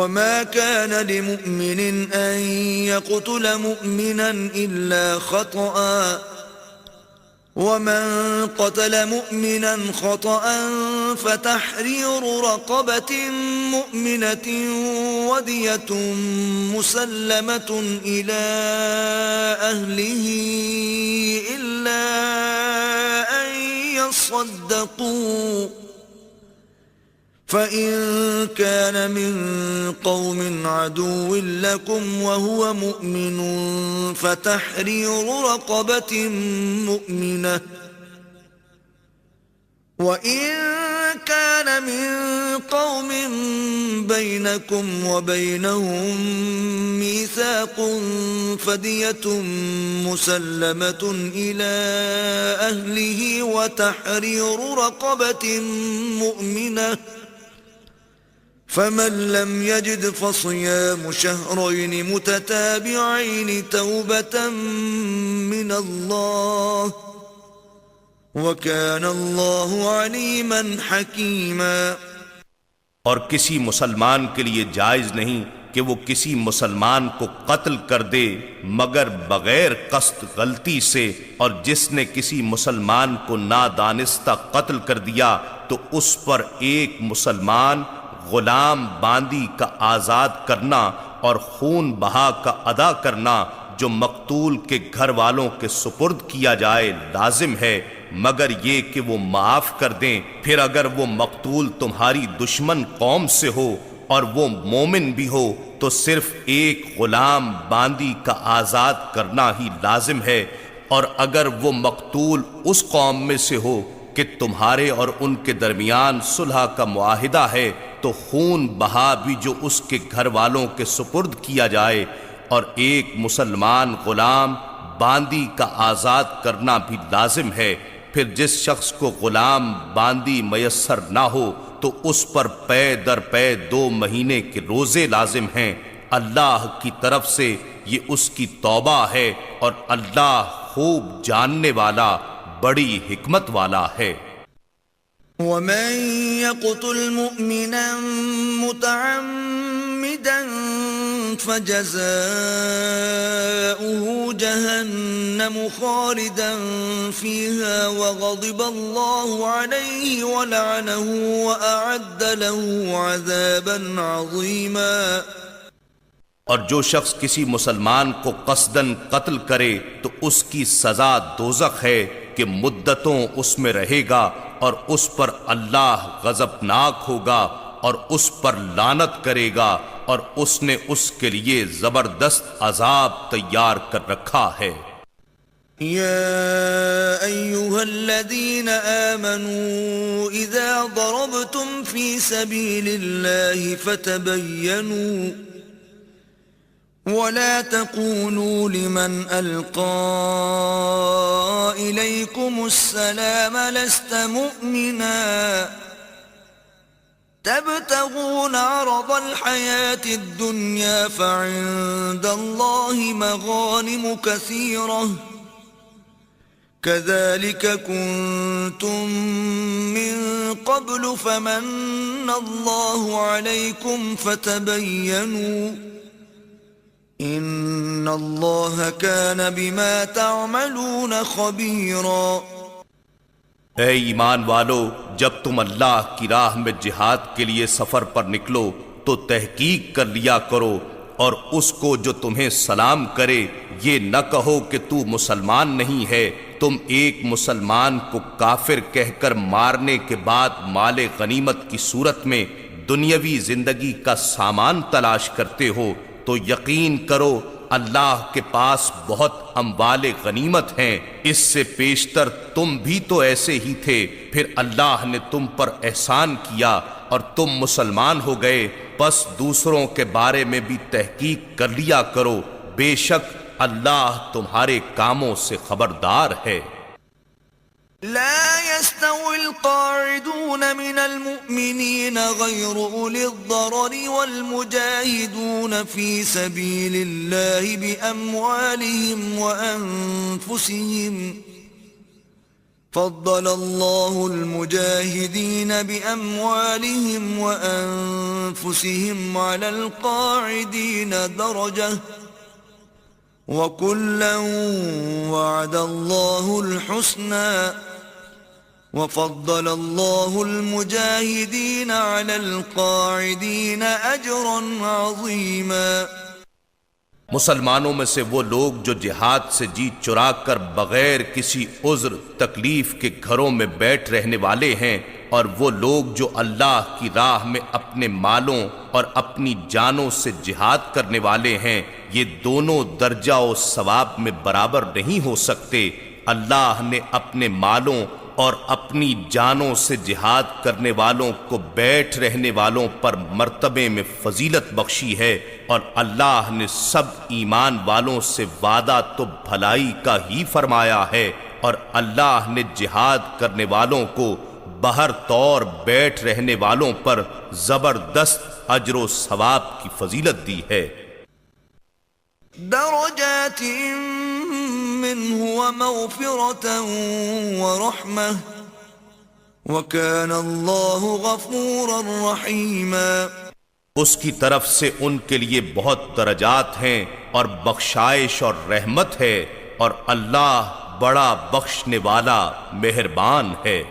وما كان لمؤمن أن يقتل مؤمنا إلا خطأ ومن قتل مؤمنا خطأ فتحرير رقبة مؤمنة ودية مسلمة إلى أهله إلا أن يصدقوا فإن كان من قوم عدو لكم وهو مؤمن فتحرير رقبة مؤمنة وإن كان من قوم بينكم وبينهم ميثاق فدية مسلمة إلى أهله وتحرير رقبة مؤمنة فمن لم يجد فصيام شهرين متتابعين توبة من الله وَكَانَ اللَّهُ عَلِيمًا حَكِيمًا۔ اور کسی مسلمان کے لیے جائز نہیں کہ وہ کسی مسلمان کو قتل کر دے مگر بغیر قصد غلطی سے، اور جس نے کسی مسلمان کو نادانستہ قتل کر دیا تو اس پر ایک مسلمان غلام باندی کا آزاد کرنا اور خون بہا کا ادا کرنا جو مقتول کے گھر والوں کے سپرد کیا جائے لازم ہے، مگر یہ کہ وہ معاف کر دیں۔ پھر اگر وہ مقتول تمہاری دشمن قوم سے ہو اور وہ مومن بھی ہو تو صرف ایک غلام باندی کا آزاد کرنا ہی لازم ہے، اور اگر وہ مقتول اس قوم میں سے ہو کہ تمہارے اور ان کے درمیان صلح کا معاہدہ ہے تو خون بہا بھی جو اس کے گھر والوں کے سپرد کیا جائے، اور ایک مسلمان غلام باندی کا آزاد کرنا بھی لازم ہے۔ پھر جس شخص کو غلام باندی میسر نہ ہو تو اس پر پے در پے 2 مہینے کے روزے لازم ہیں۔ اللہ کی طرف سے یہ اس کی توبہ ہے، اور اللہ خوب جاننے والا بڑی حکمت والا ہے۔ وَمَن يَقْتُلْ مُؤْمِنًا مُتَعَمِّدًا فَجَزَاؤُهُ جَهَنَّمُ خَالِدًا فِيهَا وَغَضِبَ اللَّهُ عَلَيْهِ وَلَعَنَهُ وَأَعَدَّ لَهُ عَذَابًا عَظِيمًا۔ اور جو شخص کسی مسلمان کو قصداً قتل کرے تو اس کی سزا دوزخ ہے کہ مدتوں اس میں رہے گا، اور اس پر اللہ غضبناک ہوگا اور اس پر لعنت کرے گا، اور اس نے اس کے لیے زبردست عذاب تیار کر رکھا ہے۔ يا أيها الذين آمنوا إذا ضربتم في سبيل الله فتبينوا ولا تقولوا لمن ألقى إليكم السلام لست مؤمنا تبتغون عرض الحياة الدنيا فعند الله مغانم كثيرة كذلك كنتم من قبل فمن الله عليكم فتبينوا ان اللہ کان بما تعملون خبیرا۔ اے ایمان والو، جب تم اللہ کی راہ میں جہاد کے لیے سفر پر نکلو تو تحقیق کر لیا کرو، اور اس کو جو تمہیں سلام کرے یہ نہ کہو کہ تو مسلمان نہیں ہے۔ تم ایک مسلمان کو کافر کہہ کر مارنے کے بعد مال غنیمت کی صورت میں دنیاوی زندگی کا سامان تلاش کرتے ہو تو یقین کرو اللہ کے پاس بہت اموال غنیمت ہیں، اس سے پیشتر تم بھی تو ایسے ہی تھے، پھر اللہ نے تم پر احسان کیا اور تم مسلمان ہو گئے، پس دوسروں کے بارے میں بھی تحقیق کر لیا کرو، بے شک اللہ تمہارے کاموں سے خبردار ہے۔ لا يستوي القاعدون من المؤمنين غير أولي الضرر والمجاهدون في سبيل الله بأموالهم وأنفسهم فضل الله المجاهدين بأموالهم وأنفسهم على القاعدين درجة وكلا وعد الله الحسنى وفضل الله المجاهدين على القاعدين أجرا عظيما۔ مسلمانوں میں سے وہ لوگ جو جہاد سے جی چرا کر بغیر کسی عذر تکلیف کے گھروں میں بیٹھ رہنے والے ہیں، اور وہ لوگ جو اللہ کی راہ میں اپنے مالوں اور اپنی جانوں سے جہاد کرنے والے ہیں، یہ دونوں درجہ و ثواب میں برابر نہیں ہو سکتے۔ اللہ نے اپنے مالوں اور اپنی جانوں سے جہاد کرنے والوں کو بیٹھ رہنے والوں پر مرتبے میں فضیلت بخشی ہے، اور اللہ نے سب ایمان والوں سے وعدہ تو بھلائی کا ہی فرمایا ہے، اور اللہ نے جہاد کرنے والوں کو بہر طور بیٹھ رہنے والوں پر زبردست اجر و ثواب کی فضیلت دی ہے۔ درجات منه ومغفرة ورحمة وكان الله غفورا رحيما۔ اس کی طرف سے ان کے لیے بہت درجات ہیں اور بخشائش اور رحمت ہے، اور اللہ بڑا بخشنے والا مہربان ہے۔